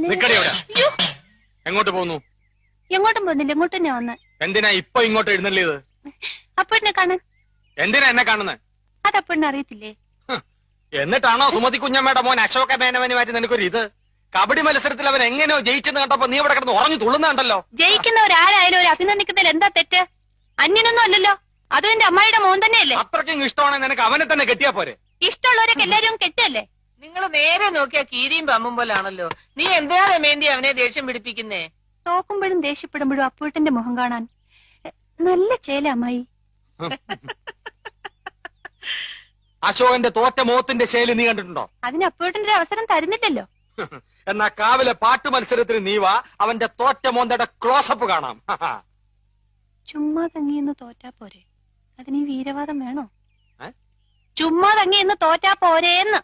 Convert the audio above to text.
നിക്കടി അവിടെ. എങ്ങോട്ട് പോകുന്നു? എങ്ങോട്ടും പോകുന്നില്ല, ഇങ്ങോട്ട് തന്നെ വന്ന്. എന്തിനാ ഇപ്പൊ ഇങ്ങോട്ട് എഴുന്നള്ളിയത്? അപ്പഴിനെ കാണാൻ. എന്തിനാ എന്നെ കാണുന്നത്? അതപ്പഴിനെ അറിയത്തില്ലേ? എന്നിട്ടാണോ സുമതി കുഞ്ഞമ്മയുടെ മോൻ അശോക മേനവനുമായിട്ട് നിനക്കൊരു ഇത്? കബഡി മത്സരത്തിൽ അവൻ എങ്ങനെയോ ജയിച്ചെന്ന് കണ്ടപ്പോ നീ ഇവിടെ കിടന്ന് ഉറങ്ങി തുള്ളുന്നുണ്ടല്ലോ. ജയിക്കുന്നവരാരായാലും ഒരു അഭിനന്ദിക്കുന്നതിൽ എന്താ തെറ്റ്? അന്യനൊന്നും അല്ലല്ലോ, അതും എന്റെ അമ്മായിയുടെ മോൻ തന്നെയല്ലേ. അത്രയ്ക്കും ഇഷ്ടമാണെങ്കിൽ നിനക്ക് അവനെ തന്നെ കെട്ടിയാ പോരെ? ഇഷ്ടമുള്ളവരൊക്കെ എല്ലാരും കെട്ടല്ലേ? നിങ്ങൾ നേരെ നോക്കിയാ കീരിയും പമ്പും പോലാണല്ലോ. നീ എന്തിനാ രമേന്തി അവനെ ദേഷ്യം പിടിപ്പിക്കുന്നേ? തോക്കുമ്പോഴും ദേഷ്യപ്പെടുമ്പോഴും അപ്പൂട്ടന്റെ മുഖം കാണാൻ നല്ല ചേല അമ്മായി. അശോകന്റെ തോറ്റ മോത്തിന്റെ ശൈലി നീ കണ്ടിട്ടുണ്ടോ? അതിന് അപ്പൂട്ടന്റെ ഒരു അവസരം തരുന്നില്ലല്ലോ. എന്നാ കാവിലെ പാട്ട് മത്സരത്തിന് നീ വാ, അവന്റെ തോറ്റ മോന്തയുടെ ക്ലോസപ്പ് കാണാം. ചുമ്മാ തങ്ങിയെന്ന് തോറ്റാ പോരെ, അതിന് ഈ വീരവാദം വേണോ? ചുമ്മാ തങ്ങിയെന്ന് തോറ്റാ പോരേന്ന്.